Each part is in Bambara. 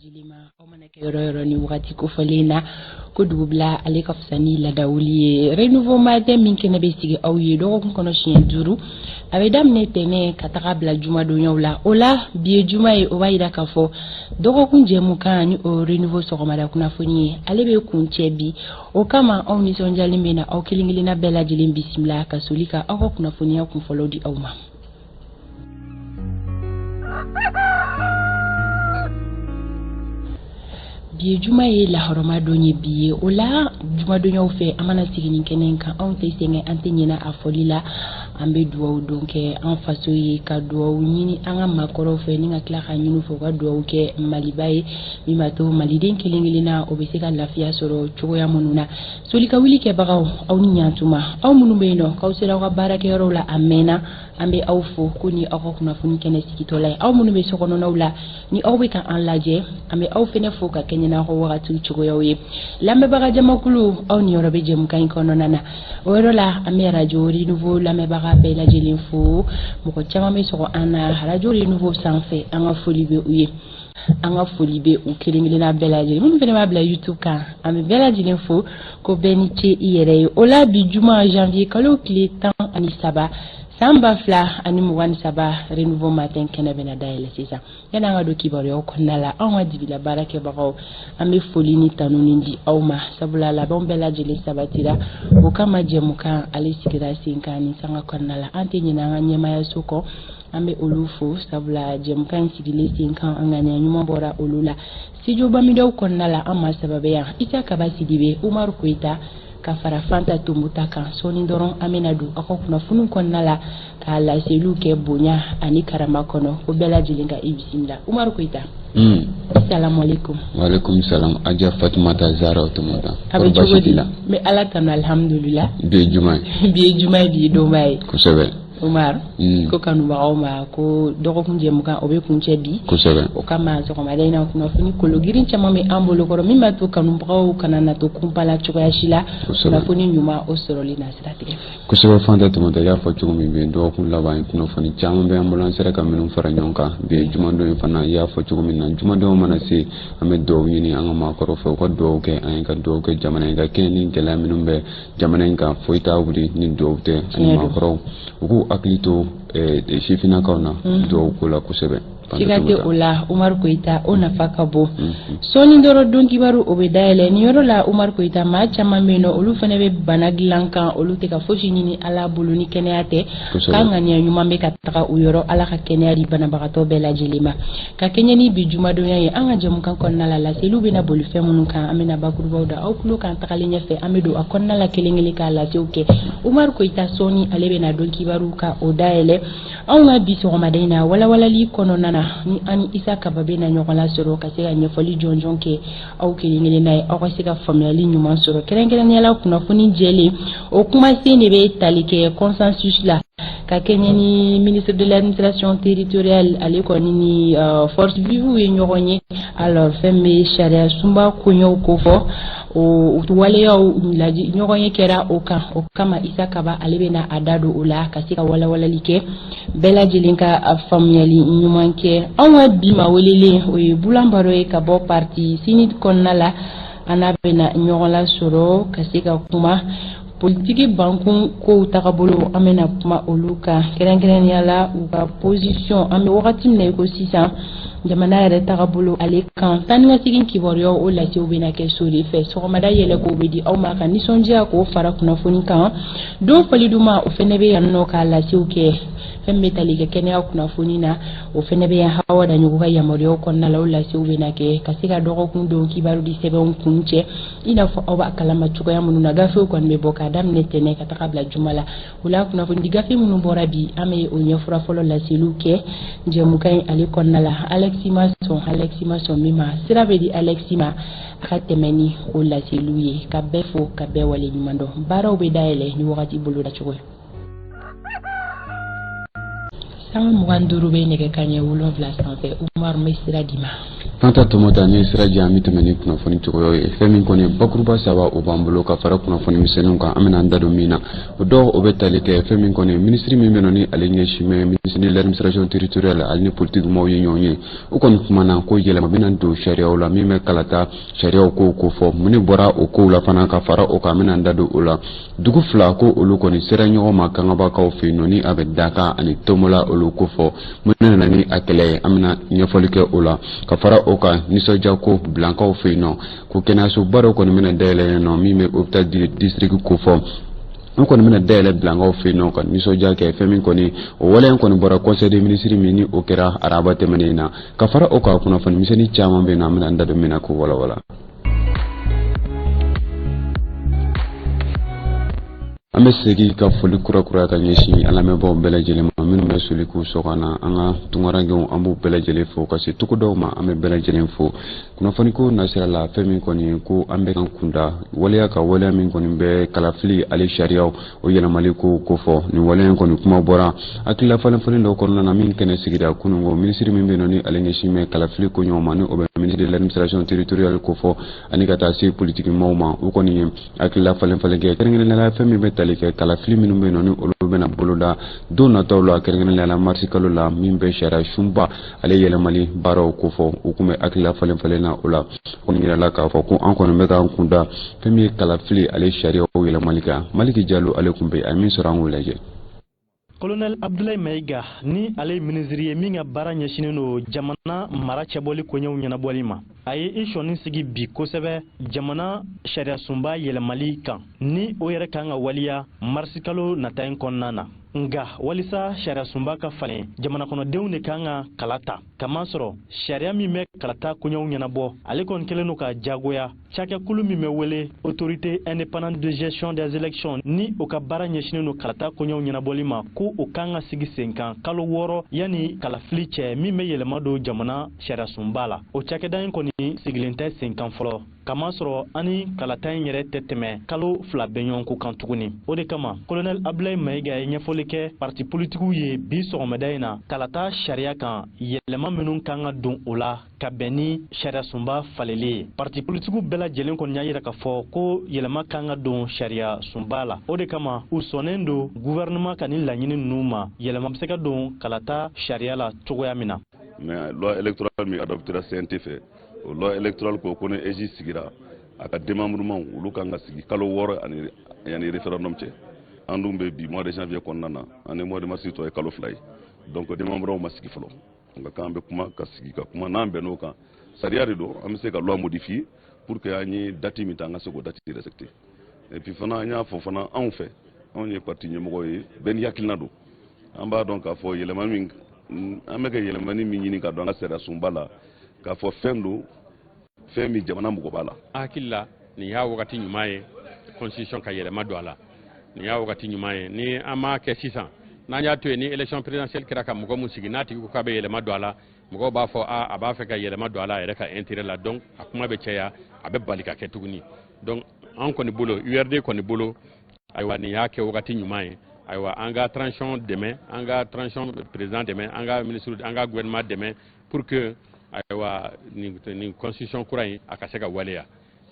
jilima o mana ke yoro ni wakati ko folena ko dubla ale ka fsani la dawli renouveau matin min ke na be sigi aw yi do ko kono chien duru abe damne tene kataka bla juma do nyawla ola biye juma e o wayda ka fo do ko kunje mukani o renouveau so mara kuna foni ale be kunche bi o kama on ni sonja limena o kilingilina bela jilim bismillah ka sulika o kuna foni ya kun folodi awma biye juma ye la horoma donye biye ola juma donyo fe amana sigini kenen kan on te senge antenyina afolila ambe duwa donke en faso ye ka duwa nyini anga makoro fe ninga kla ka nyinu fo ka duwa ke malibaye mimato maliden kilingilina obeseka lafia soro chugo ya mununa solika wili ke bagaw aw ni nyantuma aw munu beeno kawsira ka barake rola amena ambe aw fo kuni ako kuna funi kene sikitolay aw munu be sokono nawla ni aw be kan anlaje ambe aw fene fo ka kenyana ko wakati chugo yawe lambe baga jamakulu aw ni yorobe jem kan kono nana worola ambe radio renouveau lambe baga be la jelin fo moko chama me soko ana radio renouveau sanfe anga folibe uye anga folibe u kelingilina bela jelin mun fene ma bla youtube kan ambe bela jelin fo ko beniche iyere ola bi juma janvier kalo kle tan ani saba samba fla ani muwani saba renouveau matin kena bena daile sisa yana nga do kibari o konnala anwa dibila barake bagaw ambe folini tanuni ndi awma sabula la bombela jeli sabatira o kama jemuka ali sikira sinkani sanga konnala ante nyina nga nyema ya suko ambe olufu sabula jemuka sigile sinkan anganya nyuma bora olula sijo bamido konnala amma sababe ya ita kabasi dibe Umar Koita ka fara fanta tumbuta kan soni doron amenadu ako kuna funun konnala ka la selu ke bonya ani karama kono ko bela jilinga ibisimla Umar Koita assalamu alaikum wa alaikum salam aja Fatimata Zara otomata abe jogodi me ala tan alhamdulillah be juma bi do may ko sebe Umar ko kanu ba oma ko dogo kunje muka obe kunche bi ko sebe o kama so ko madaina kuna funi ko logirin chama me ambolo ko mi matu kanu bawo kanana to kumpala chuko ya shila kuna funi nyuma o soroli na sirati ko sebe fanda to mata ya fo chuko mi be do kun laba en kuna funi chama be ambulance reka minum fara nyonka be juma do fana ya fo chuko mi nan juma do mana se ame do yini anga ma ko fo ko do ke an ka do ke jamana ga keni gela minum be jamana ga foita wuri ni do te ani ma ko ugu aklito shifina kauna do kula kusebe sigate ola Umar Koita ona fakabo soni ndoro donki baru obedale ni yoro la Umar Koita ma chama meno olu fene be banaglanka olu te ka foshi ni ala bulu ni keneate kanga ni nyuma me kataka uyoro ala ka keneari bana bagato bela jilima ka kenyani bi juma do yayi anga jom kan kon nala la selu be na bolu fe munun kan amena bakuru bawda au kulu kan takalinya fe amedo akon nala kelengeli ka la seuke Umar Koita soni alebe na donki baru ka odaele anga bi so madaina wala li kono nana ni ani isa kababe na nyokola soro kasega nyefoli jonjon ke au kelingele nay au kasega family nyuma soro kerengere ni ala kuna funi jeli o kuma sene be talike consensus la ka kenyani ministre de l'administration territoriale ale ko ni force vive e nyoronye alors femme sharia sumba kunyo ko fo o wale yo laji nyoronye kera o kama isa kaba alebe na adado ula kasika wala like bela jilinka family nyumanke anwa bima welele o bulambaro e kabo parti sinit konnala anabena nyola soro kasika kuma politique banku ko takabolo amena kuma oluka kerengeren yala uka position ame wakati mne ko sisa jamana yere takabolo ale kan tanga sigin kiborio o la ci ubina ke sori fe so ma da yele ko bedi aw ma kan ni sonjia ko fara kuna funi kan do faliduma o fenebe yanno ka la ci uke fembe talige kene kuna funi na o fenebe hawa da nyugo ya morio kon na la ci ubina ke kasika dogo kun do kibaru di sebe on kunche ina fo awa kalama chuko ya mununa gafe kon me boka dam ne tene ka takabla jumala ula kuna funi gafe munu borabi ame o nyefura folo la ci luke jemukai ali kon nala Alexima son mima sirabe di Alexima khatemeni o la seluye ka befo ka be wale nyumando bara obe daele ni wakati bulu da chugo sama mwanduru be nege kanye wulon vla sanfe Umar Mesira Dima Fanta tomota ni sira jami tɛmɛni kunnafoni cogoya ye fɛn min kɔni bakuruba saba o b'an bolo ka fara kunnafoni misɛnninw kan an bɛna an da don min na o dɔw o bɛ tali kɛ fɛn min kɔni minisiri min bɛ ni ale ɲɛsimɛ ministre de l'administration territoriale ale ni politique maaw ye ɲɔgɔn ye o kɔni kumana ko yɛlɛma bɛna don sariyaw la min bɛ kalata sariyaw ko fɔ mun bɔra o kow la fana ka fara o kan an bɛna an da don o la dugu fila ko olu kɔni sera ɲɔgɔn ma kangabakaw fɛ yen ni a bɛ Daka ani Tomola olu ko fɔ mun nana ni a kɛlɛ ye an bɛna ɲɛfɔli kɛ o la ka fara o kan nisɔndiya ko bilankaw fɛ yen nɔ ko kɛnɛyasoba dɔ kɔni bɛna dayɛlɛ yen nɔ min bɛ hôpital district ko fɔ an kɔni bɛna dayɛlɛ bilankaw fɛ yen nɔ ka nisɔndiya kɛ fɛn min kɔni o waleya kɔni bɔra conseil des ministres min ni o kɛra araba tɛmɛnen na ka fara o kan kunnafoni misɛnnin caman bɛ yen nɔ an bɛna an da don min na ko walawala. An bɛ segin ka foli kura ka ɲɛsin an lamɛnbaaw bɛɛ lajɛlen ma minnu bɛ soli k'u sɔgɔna an ka tunkaragɛnw an b'u bɛɛ lajɛlen fo ka se togodaw ma an bɛ bɛɛ lajɛlen fo kunnafoni ko nasira la fɛn min kɔni ko an bɛ kan kunda waleya ka waleya min kɔni bɛ kalafili ale sariyaw o yɛlɛmali ko fɔ nin waleya kɔni kuma bɔra hakilila falenfalen dɔw kɔnɔna na min kɛnɛ sigira kunungo minisiri min bɛ yen ni ale ɲɛsin bɛ kalafili ko ɲɔgɔn ma ni o bɛ ministre de l'administration territoriale ko fɔ ani ka taa se politique maaw ma o kɔni ye hakilila falenfalen kɛ kɛrɛnkɛrɛnnenya fɛn min bɛ tali kɛ kalafili minnu bɛ yen ni olu bɛna boloda don nataw la kɛrɛnkɛrɛnnenya la marisi kalo la min bɛ sariya sunba ale yɛlɛmali baaraw ko fɔ u kun bɛ hakilila falenfalen na o la kɔni yirala k'a fɔ ko an kɔni bɛ k'an kunda fɛn min ye kalafili ale sariyaw yɛlɛmali kan Maliki Jalo ale kun bɛ a min sɔrɔ an k'o lajɛ. Colonel Abdoulaye Maïga ni ale ministre ye min ka baara ɲɛsinnen don jamana mara cɛbɔli koɲɛw ɲɛnabɔli ma a ye i sɔnni sigi bi kosɛbɛ jamana sariya sunba yɛlɛmali kan ni o yɛrɛ kan ka waliya marisi kalo nata in kɔnɔna na nga walisa sariya sunba ka falen jamana kɔnɔdenw de kan ka kala ta kamasɔrɔ sariya min bɛ kalata koɲɛw ɲɛnabɔ ale kɔni kɛlen don ka jagoya cakɛkulu min bɛ wele autorité indépendante de gestion des élections ni o ka baara ɲɛsinnen don kalata koɲɛw ɲɛnabɔli ma ko o kan ka sigi sen kan kalo 6 yanni kalafili cɛ min bɛ yɛlɛma don jamana sariya sunba la o cakɛda in kɔni sigilen tɛ sen kan fɔlɔ kamasɔrɔ ani kalata in yɛrɛ tɛ tɛmɛ kalo 2 bɛ ɲɔgɔn ko kan tuguni o de kama colonel Abdoulaye Maïga ye ɲɛfɔli kɛ parti politiques ye bi sɔgɔmada in na kalata sariya kan yɛlɛma minnu kan ka don o la ka bɛn ni sariya sunba faleli ye parti politiques bɛɛ lajɛlen kɔni y'a yira k'a fɔ ko yɛlɛma kan ka don sariya sunba la o de kama u sɔnnen don gouvernement ka ni laɲini ninnu ma yɛlɛma bɛ se ka don kalata sariya la cogoya min na. Mais loi électorale min adoptera CNT fɛ o loi électorale ko ni EJ sigira a ka démembrement olu kan ka sigi kalo 6 ani référendum cɛ an dun bɛ bi mois de janvier kɔnɔna na ani mois de mars tɔ ye kalo 2 ye donc démembrement ma sigi fɔlɔ nka k'an bɛ kuma ka sigi ka kuma n'an bɛnn'o kan sariya de don an bɛ se ka loi modifier pour que an ye date min ta an ka se k'o date respecter et puis fana an y'a fɔ fana anw fɛ anw ye parti ɲɛmɔgɔ ye bɛɛ ni hakilina don an b'a dɔn k'a fɔ yɛlɛma min an bɛ ka yɛlɛmani min ɲini ka dɔn an ka sariya sunba la k'a fɔ fɛn don fɛn min jamana mɔgɔ b'a la. Hakili la nin y'a wagati ɲuman ye constitution ka yɛlɛma don a la nin y'a wagati ɲuman ye ni an m'a kɛ sisan n'an y'a to yen ni élection présidentielle kɛra ka mɔgɔ mun sigi n'a tigi ko k'a bɛ yɛlɛma don a la mɔgɔw b'a fɔ a b'a fɛ ka yɛlɛma don a la a yɛrɛ ka intérêt la donc a kuma bɛ caya a bɛ bali ka kɛ tuguni donc an kɔni bolo URD kɔni bolo ayiwa nin y'a kɛ wagati ɲuman ye ayiwa an ka transition dɛmɛ an ka transition président dɛmɛ an ka ministre an ka gouvernement dɛmɛ pour que ayiwa nin constitution kura in a ka se ka waleya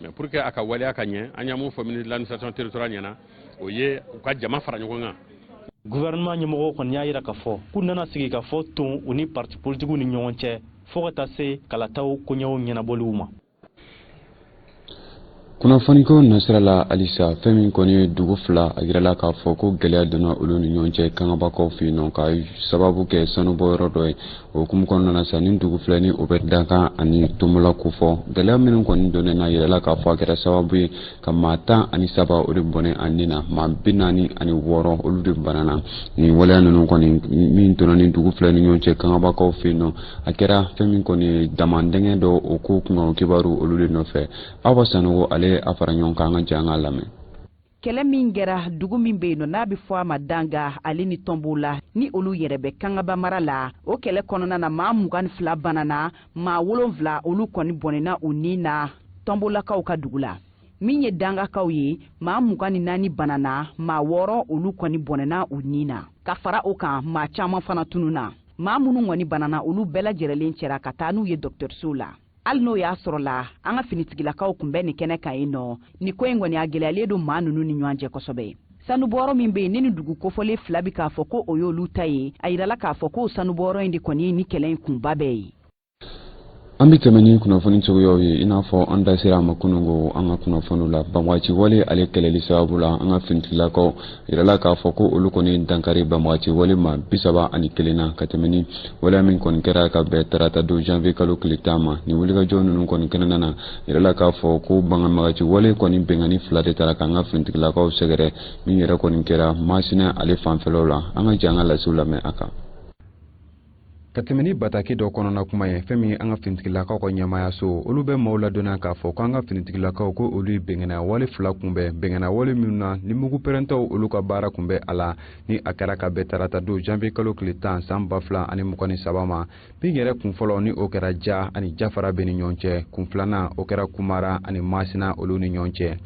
mais pour que a ka waleya ka ɲɛ an y'a mun fɔ ministre de l'administration territoriale ɲɛna o ye u ka jama fara ɲɔgɔn kan. Gouvernement ɲɛmɔgɔw kɔni y'a yira k'a fɔ k'u nana sigi ka fɔ ton u ni parti politiques ni ɲɔgɔn cɛ fo ka taa se kalataw koɲɛw ɲɛnabɔliw ma. Kunnafoniko nasira la alisa fɛn min kɔni ye dugu fila a yirala k'a fɔ ko gɛlɛya donna olu ni ɲɔgɔn cɛ kangabakaw fɛ yen nɔ ka sababu kɛ sanubɔ yɔrɔ dɔ ye o hukumu kɔnɔna na sa ni dugu fila ni o bɛ Daka ani Tomola ko fɔ gɛlɛya minnu kɔni donnen na yirala k'a fɔ a kɛra sababu ye ka maa 13 o de bɔnnen a nin na maa 46 olu de banana nin waleya ninnu kɔni min donna ni dugu fila ni ɲɔgɔn cɛ kangabakaw fɛ yen nɔ a kɛra fɛn min kɔni ye damandɛngɛ dɔ o ko kunkan kibaru olu de nɔfɛ Awa Sanogo ale a fara ɲɔgɔn kan an ka jan ka lamɛn. Kɛlɛ min kɛra dugu min bɛ yen n'a bɛ fɔ a ma Danga ale ni Tombola ni olu yɛrɛ bɛ Kangaba mara la o kɛlɛ kɔnɔna na maa 22 banana maa 7 olu kɔni bɔnɛna u ni na Tombolakaw ka dugu la min ye Dangakaw ye maa 24 banana maa 6 olu kɔni bɔnɛna u ni na ka fara o kan maa caman fana tununa maa minnu ŋɔni banana olu bɛɛ lajɛrɛlen cɛra ka taa n'u ye dɔgɔtɔrɔso la hali n'o y'a sɔrɔ la an ka finitigilakaw kun bɛ nin kɛnɛ kan yen nɔ ni ko in kɔni a gɛlɛyalen don maa ninnu ni ɲɔgɔn cɛ kosɛbɛ sanubɔyɔrɔ min bɛ yen ni dugu kofɔlen 2 bi k'a fɔ ko o y'olu ta ye a yirala k'a fɔ ko sanubɔyɔrɔ in de kɔni ye ni kɛlɛ in kunba bɛɛ ye an bɛ tɛmɛ ni kunnafoni cogoyaw ye i n'a fɔ an da sera a ma kunungo an ka kunnafoniw la banwaati wale ale kɛlɛli sababu la an ka finitigilakaw yirala k'a fɔ ko olu kɔni dankari banwaati wale ma 31 na ka tɛmɛ ni waleya min kɔni kɛra ka bɛn tarata don janvier kalo tile 10 ma ni wulikajɔ ninnu kɔni kɛnɛ na yirala k'a fɔ ko banganwagaci wale kɔni bɛngani 2 de taara k'an ka finitigilakaw sɛgɛrɛ min yɛrɛ kɔni kɛra Masina ale fanfɛlaw la an ka jɛ an ka lasiw lamɛn a kan ka tɛmɛ ni bataki dɔ kɔnɔna kuma ye fɛn min an ka finitigilakaw ka ɲɛmaya so olu bɛ maaw ladɔnniya k'a fɔ ko an ka finitigilakaw ko olu ye bɛngɛnna wale 2 kunbɛn bɛngɛnna wale minnu na ni mugu pɛrɛntaw olu ka baara kunbɛn a la ni a kɛra ka bɛn tarata don janvier kalo tile 10 san 2023 ma min yɛrɛ kun fɔlɔ ni o kɛra ja ani jafara bɛ ni ɲɔgɔn cɛ kun filanan o kɛra kumara ani Masina olu ni ɲɔgɔn cɛ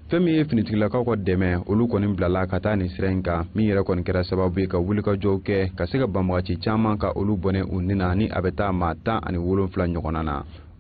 fɛn min ye finitigilakaw ka dɛmɛ olu kɔni bilala ka taa nin sira in kan min yɛrɛ kɔni kɛra sababu ye ka wulikajɔw kɛ ka se ka banbagaci caman ka olu bɔnɛ u ni na ni a bɛ taa maa 17 ɲɔgɔnna na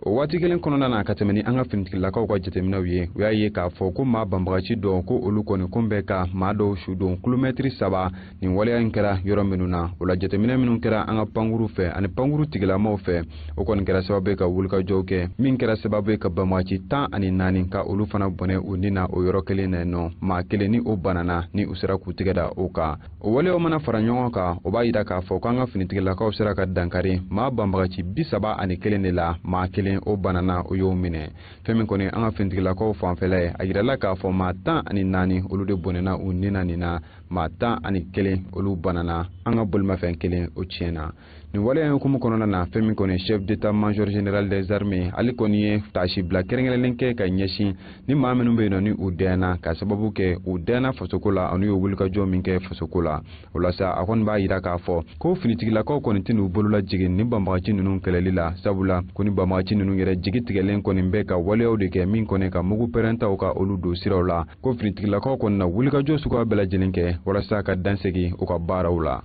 o waati kelen kɔnɔna na ka tɛmɛ ni an ka finitigilakaw ka jateminɛw ye u y'a ye k'a fɔ ko maa banbagaci dɔ ko olu kɔni kun bɛ ka maa dɔw su don kilomɛtiri 3 nin waleya in kɛra yɔrɔ minnu na o la jateminɛ minnu kɛra an ka pankuru fɛ ani pankuru tigilamaw fɛ o kɔni kɛra sababu ye ka wulikajɔw kɛ min kɛra sababu ye ka banbagaci 14 ka olu fana bɔnɛ u ni na o yɔrɔ kelen na nɔ maa kelen ni o banana ni u sera k'u tigɛ da o kan o waleyaw mana fara ɲɔgɔn kan o b'a yira k'a fɔ ko an ka finitigilakaw sera ka dankari maa banbagaci 31 de la maa kelen o banana o y'o minɛ fɛn min kɔni an ka finitigilakaw fanfɛla ye a yirala k'a fɔ maa 14 olu de bɔnɛna u ni na nin na maa 11 olu banana an ka bolimafɛn kelen o tiɲɛna nin waleya hukumu kɔnɔna na fɛn min kɔni chef d'état major général des armées ale kɔni ye tasi bila kɛrɛnkɛrɛnlen kɛ ka ɲɛsin ni maa minnu bɛ yen nɔ ni u dɛnna ka sababu kɛ u dɛnna fasoko la ani y'u wulikajɔ min kɛ fasoko la o la sa a kɔni b'a yira k'a fɔ ko finitigilakaw kɔni tɛ n'u bolo lajigin ni banbagaci ninnu kɛlɛli la sabula ko ni banbagaci ninnu yɛrɛ jigi tigɛlen kɔni bɛ ka waleyaw de kɛ min kɔni ka mugu pɛrɛntaw ka olu don siraw la ko finitigilakaw kɔni na wulikajɔ suguya bɛɛ lajɛlen kɛ walasa ka dansegi u ka baaraw la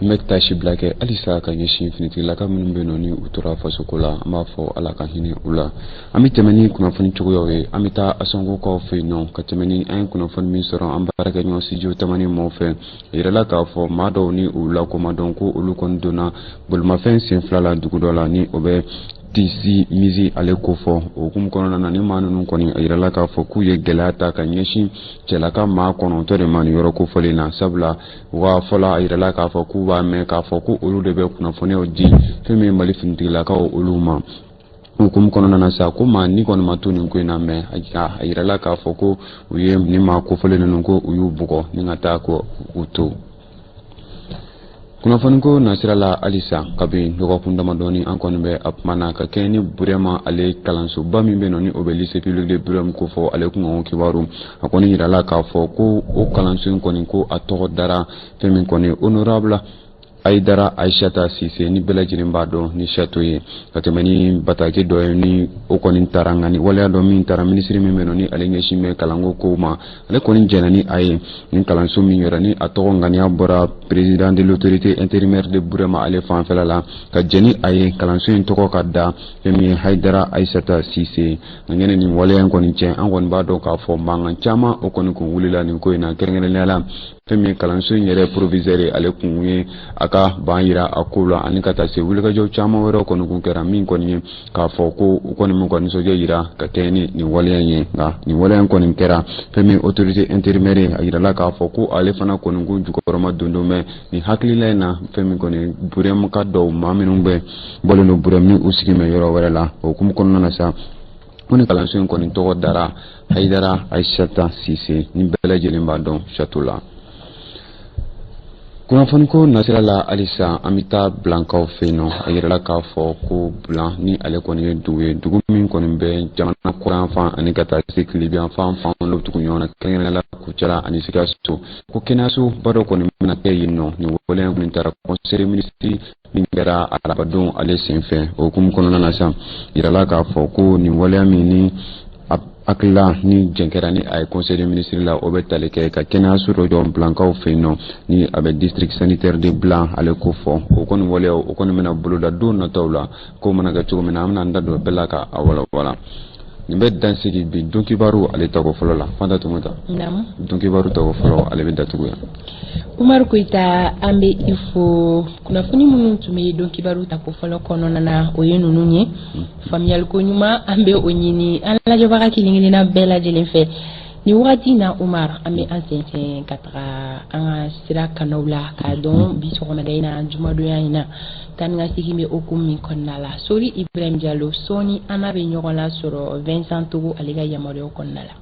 n bɛ tasi bila kɛ halisa ka ɲɛsin finitigilaka minnu bɛ yen nɔ ni u tora fasoko la an b'a fɔ ala ka hinɛ u la an bɛ tɛmɛ ni kunnafoni cogoyaw ye an bɛ taa asɔnkokaw fɛ yen nɔ ka tɛmɛ ni an ye kunnafoni min sɔrɔ an baarakɛɲɔgɔn studio tamani maaw fɛ a yirala k'a fɔ maa dɔw ni u lakomadɔn ko olu kɔni donna bolimafɛn sen 2 la dugu dɔ la ni o bɛ tisi mizi ale ko fɔ o hukumu kɔnɔna na ni maa ninnu kɔni a yirala k'a fɔ k'u ye gɛlɛya ta ka ɲɛsin cɛlaka maa 9 de ma nin yɔrɔ kofɔlen na sabula u ka fɔla a yirala k'a fɔ k'u b'a mɛn k'a fɔ ko olu de bɛ kunnafoniyaw di fɛn min Mali finitigilakaw olu ma hukumu kɔnɔna na sa ko maa ni kɔni ma to nin ko in na mɛ a yirala k'a fɔ ko u ye ni maa kofɔlen ninnu ko u y'u bugɔ ni ka taa ko u to kunnafoni ko nasira la halisa kabi dɔgɔkun damadɔni an kɔni bɛ a kuma na ka kɛ ni Burema ale kalansoba min bɛ yen nɔ ni o bɛ lycée public de Burema ko fɔ ale kun ka kibaru a kɔni yirala k'a fɔ ko o kalanso in kɔni ko a tɔgɔ dara fɛn min kɔni honorable Aïdara Aïchata Cissé ni bɛɛ lajɛlen b'a dɔn ni Chateau ye ka tɛmɛ ni bataki dɔ ye ni o kɔni taara ŋani waleya dɔ min taara minisiri min bɛ yen nɔ ni ale ɲɛsin bɛ kalanko kow ma ale kɔni jɛnna ni a ye ni kalanso min yɛrɛ ni a tɔgɔ ŋaniya bɔra président de l'autorité intérimaire de Burema ale fanfɛla la ka jɛn ni a ye kalanso in tɔgɔ ka da fɛn min ye Aïdara Aïchata Cissé nka ɲɛnɛ nin waleya in kɔni cɛ an kɔni b'a dɔn k'a fɔ mankan caman o kɔni kun wulila nin ko in na kɛrɛnkɛrɛnnenya la fɛn min kalanso in yɛrɛ proviseur ye ale kun ye a ka ban yira a ko la ani ka taa se wulikajɔ caman wɛrɛw kɔni kun kɛra min kɔni ye k'a fɔ ko u kɔni min kɔni nisɔndiya yira ka kɛ ni nin waleya ye nka nin waleya in kɔni kɛra fɛn min autorité intérimaire a yirala k'a fɔ ko ale fana kɔni kun jukɔrɔma dondon bɛ nin hakilila in na fɛn min kɔni Burema ka dɔw maa minnu bɛ bɔlen don Burema ni u sigi mɛ yɔrɔ wɛrɛ la o hukumu kɔnɔna na sa ko ni kalanso in kɔni tɔgɔ dara Aïdara Aïchata Cissé ni bɛɛ lajɛlen b'a dɔn Chateau la kunnafoni ko nasira la halisa an bɛ taa Bulankaw fɛ yen nɔ a yirala k'a fɔ ko Bulan ni ale kɔni ye dugu ye dugu min kɔni bɛ jamana kɔrɔn fan ani ka taa se Tilibi fan olu tugu ɲɔgɔn na kɛrɛnkɛrɛnnenya la Kucala ani Sikaso ko kɛnɛyaso ba dɔ kɔni bɛna kɛ yen nɔ nin waleya kɔni taara conseil ministre min kɛra arabadon ale senfɛ o hukumu kɔnɔna na sa yirala k'a fɔ ko nin waleya min ni akla ni jenkera ni ay conseil des ministres la o be tale ke ka kena suro jom blanca feno ni abe district sanitaire de blanc ale ko fo o kon wole o kon mena buluda do na tawla ko mana ga to mena amna ndado belaka awala wala ni be dansigi bi donki baru ale tago folo la fanda tumuta nam donki baru tago folo ale be datugo ya Umar Koita ambe ifo kuna funi munu tume donki baru tako folo kono na oyenu nunye familial ko nyuma ambe onyini ala jobaka kilingini na bela jelenfe ni wati na Umar ambe ansense katra anga sira kanawla ka don bi so na gaina juma do yana tan nga sigime okumi konnala sori Ibrahim Diallo soni anabe nyogola soro Vincent Togo aliga yamore okonnala